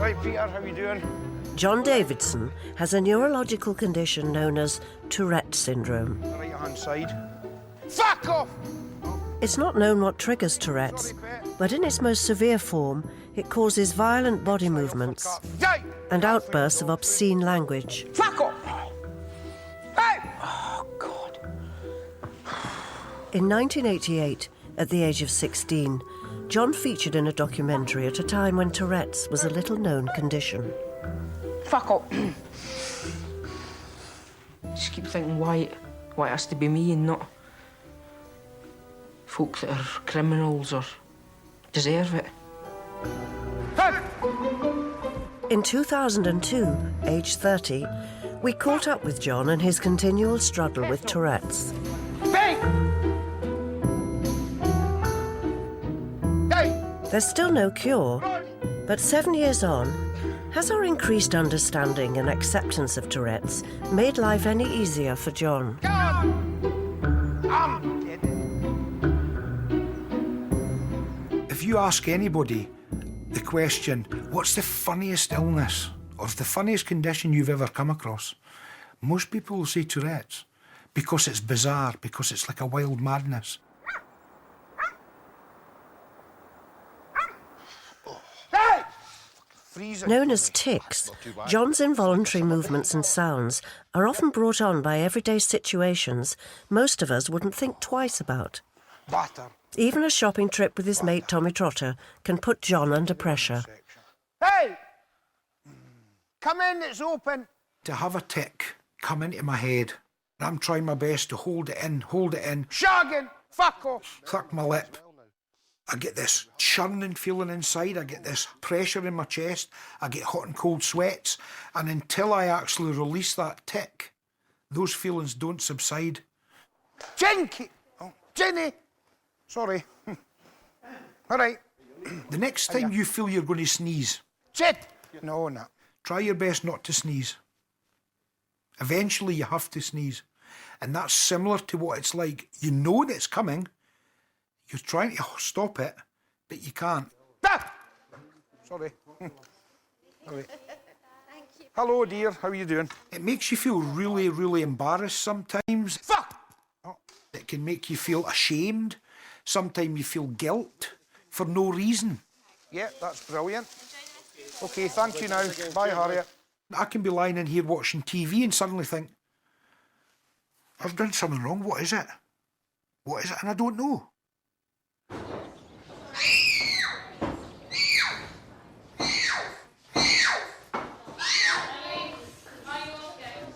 Right, Peter, how you doing? John Davidson has a neurological condition known as Tourettes syndrome. Right-hand side. Fuck off! It's not known what triggers Tourette's, but in its most severe form, it causes violent body movements and outbursts of obscene language. Fuck off! Hey! Oh, God. In 1988, at the age of 16, John featured in a documentary at a time when Tourette's was a little-known condition. Fuck up. Just keep thinking why it has to be me and not folk that are criminals or deserve it. In 2002, age 30, we caught up with John and his continual struggle with Tourette's. There's still no cure, but 7 years on, has our increased understanding and acceptance of Tourette's made life any easier for John? If you ask anybody the question, what's the funniest illness or the funniest condition you've ever come across, most people will say Tourette's, because it's bizarre, because it's like a wild madness. Known as tics, John's involuntary movements and sounds are often brought on by everyday situations most of us wouldn't think twice about. Even a shopping trip with his mate Tommy Trotter can put John under pressure. Hey! Come in, it's open. To have a tic come into my head, I'm trying my best to hold it in. Shagging! Fuck off! Suck my lip. I get this churning feeling inside, I get this pressure in my chest, I get hot and cold sweats, and until I actually release that tic, those feelings don't subside. Jenny! Sorry. All right. The next time you feel you're going to sneeze... Shit! No. Try your best not to sneeze. Eventually you have to sneeze. And that's similar to what it's like. You know that it's coming, you're trying to stop it, but you can't. Ah! Sorry. Sorry. Hello, dear. How are you doing? It makes you feel really, really embarrassed sometimes. Fuck! Oh. It can make you feel ashamed. Sometimes you feel guilt for no reason. Yeah, that's brilliant. OK, thank you now. Bye, Harriet. I can be lying in here watching TV and suddenly think, I've done something wrong. What is it? What is it? And I don't know.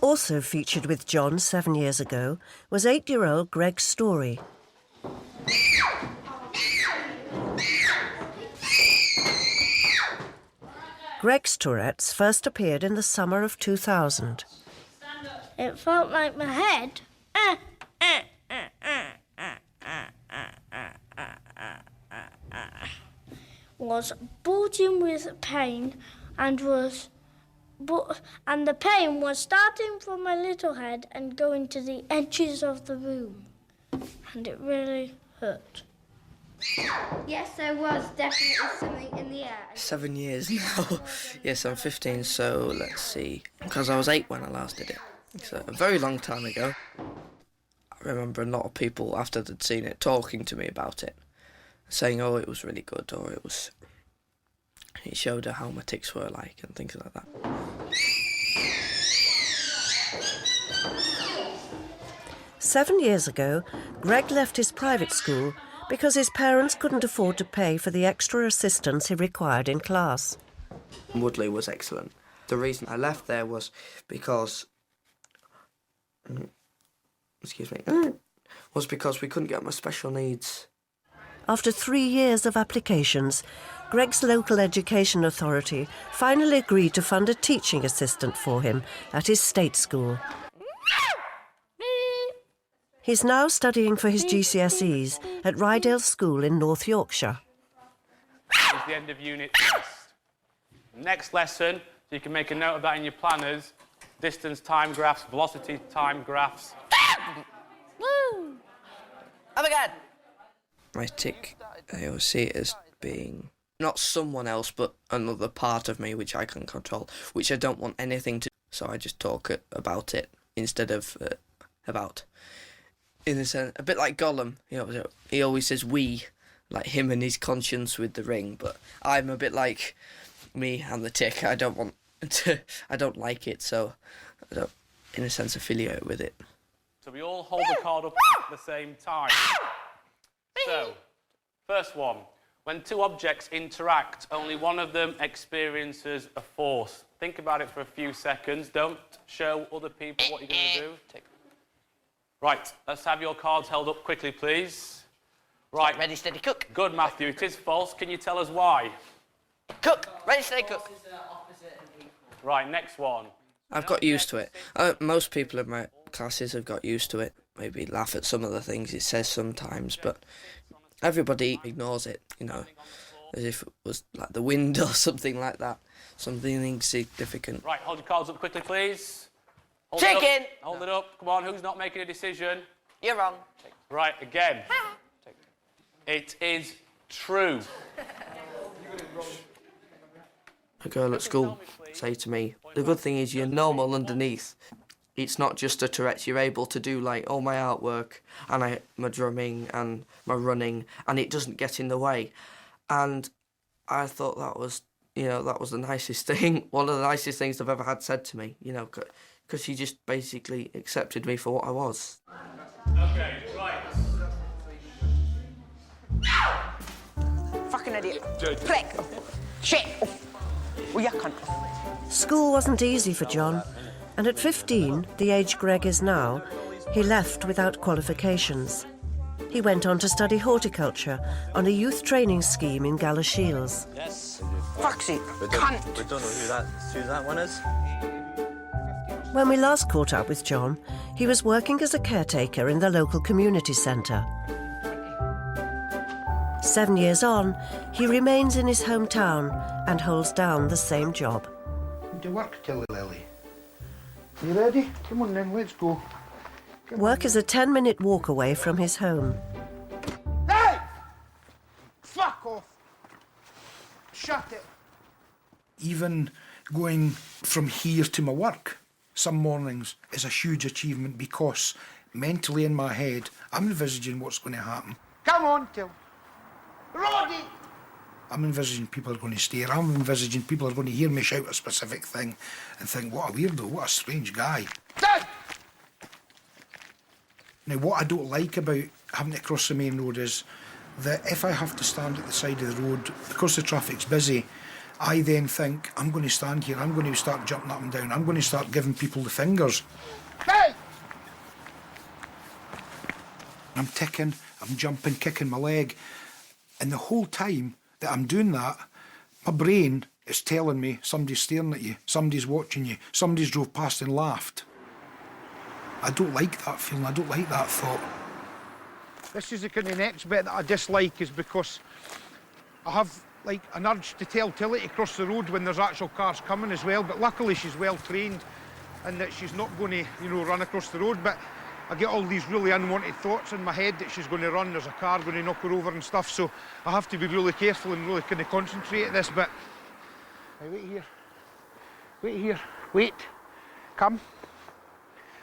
Also featured with John 7 years ago was 8-year-old Greg Storey. Greg's Tourette's first appeared in the summer of 2000. It felt like my head was bulging with pain and the pain was starting from my little head and going to the edges of the room. And it really hurt. Yes, there was definitely something in the air. 7 years now. Yes, I'm 15, so let's see. Because I was 8 when I last did it. So a very long time ago. I remember a lot of people, after they'd seen it, talking to me about it. Saying, oh, it was really good, or it showed her how my tics were like, and things like that. "7 years ago, Greg left his private school because his parents couldn't afford to pay for the extra assistance he required in class. Woodley was excellent. The reason I left there was because... was because we couldn't get my special needs. After 3 years of applications, Greg's local education authority finally agreed to fund a teaching assistant for him at his state school. He's now studying for his GCSEs at Rydale School in North Yorkshire. It's the end of unit test. Next lesson, so you can make a note of that in your planners, distance time graphs, velocity time graphs. Oh my God! My tic, I always see it as being not someone else, but another part of me which I can control, which I don't want anything to. So I just talk about it instead of about. In a sense, a bit like Gollum. You know, he always says "we," like him and his conscience with the ring. But I'm a bit like me and the tick. I don't want to. I don't like it, so I don't, in a sense, affiliate with it. So we all hold the card up at the same time. So, first one. When two objects interact, only one of them experiences a force. Think about it for a few seconds. Don't show other people what you're going to do. Right, let's have your cards held up quickly, please. Right. Ready, steady, cook. Good, Matthew. It is false. Can you tell us why? Cook. Ready, steady, cook. Right, next one. I've got used to it. Most people in my classes have got used to it. Maybe laugh at some of the things it says sometimes, but everybody ignores it, you know, as if it was like the wind or something like that. Something insignificant. Right, hold your cards up quickly, please. Hold Chicken! It hold it up. Come on, who's not making a decision? You're wrong. Right, again. It is true. A girl at school say to me, the good thing is you're normal underneath. It's not just a Tourette's, you're able to do like all my artwork and my drumming and my running, and it doesn't get in the way. And I thought that was, you know, that was the nicest thing, one of the nicest things I've ever had said to me, you know, because she just basically accepted me for what I was. Okay, right. Fucking idiot. Click. Shit. Oh, you cunt. School wasn't easy for John, and at 15, the age Greg is now, he left without qualifications. He went on to study horticulture on a youth training scheme in Galashiels. Yes. Fuck's it. Cunt. We don't know who that one is. When we last caught up with John, he was working as a caretaker in the local community centre. 7 years on, he remains in his hometown and holds down the same job. To work, Tilly Lily. You ready? Come on then, let's go. Work is a 10-minute walk away from his home. Hey! Fuck off! Shut it! Even going from here to my work some mornings is a huge achievement because mentally in my head I'm envisaging what's going to happen. Come on, Till. Roddy! I'm envisaging people are going to stare. I'm envisaging people are going to hear me shout a specific thing and think, what a weirdo, what a strange guy. Dad! Now, what I don't like about having to cross the main road is that if I have to stand at the side of the road, because the traffic's busy, I then think, I'm going to stand here, I'm going to start jumping up and down, I'm going to start giving people the fingers. Hey! I'm ticking, I'm jumping, kicking my leg, and the whole time that I'm doing that, my brain is telling me somebody's staring at you, somebody's watching you, somebody's drove past and laughed. I don't like that feeling, I don't like that thought. This is the kind of next bit that I dislike, is because I have like an urge to tell Tilly to cross the road when there's actual cars coming as well, but luckily she's well trained and that she's not going to, you know, run across the road, but I get all these really unwanted thoughts in my head that she's going to run, there's a car going to knock her over and stuff, so I have to be really careful and really kind of concentrate at this bit. Hey, wait here. Wait here. Wait. Come.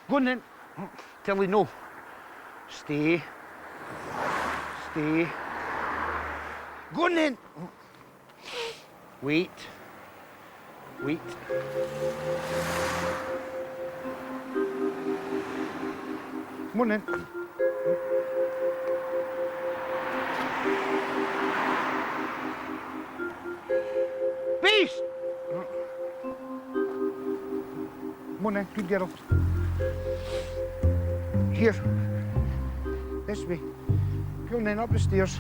Go on then. Tilly, no. Stay. Stay. Go on then. Wait. Wait. Come on then. Beast! Come on then, good girl. Here. This way. Go on then, up the stairs.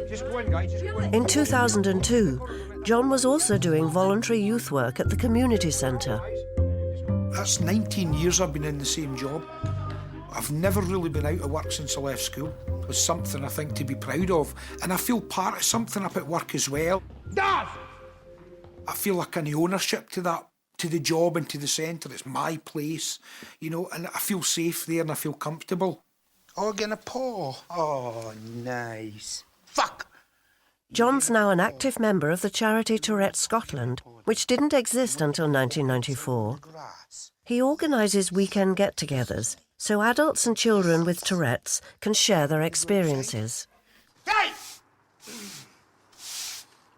Just go in, guys, just go in. In 2002, John was also doing voluntary youth work at the community centre. That's 19 years I've been in the same job. I've never really been out of work since I left school. It's something I think to be proud of, and I feel part of something up at work as well. Dad! I feel like an ownership to that, to the job and to the centre. It's my place, you know, and I feel safe there and I feel comfortable. Oh, getting a paw. Oh, nice. Fuck! John's now an active member of the charity Tourettes Scotland, which didn't exist until 1994. He organises weekend get-togethers so adults and children with Tourette's can share their experiences. Hey!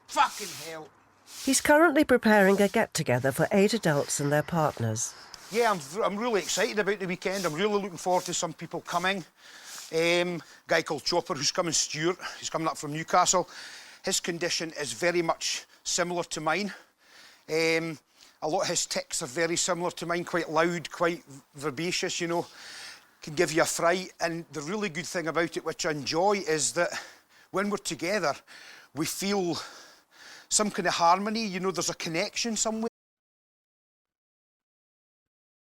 Fucking hell. He's currently preparing a get-together for 8 adults and their partners. Yeah, I'm really excited about the weekend. I'm really looking forward to some people coming. A guy called Chopper, who's coming, Stuart, he's coming up from Newcastle. His condition is very much similar to mine. A lot of his tics are very similar to mine, quite loud, quite vivacious, you know, can give you a fright. And the really good thing about it, which I enjoy, is that when we're together, we feel some kind of harmony, you know, there's a connection somewhere.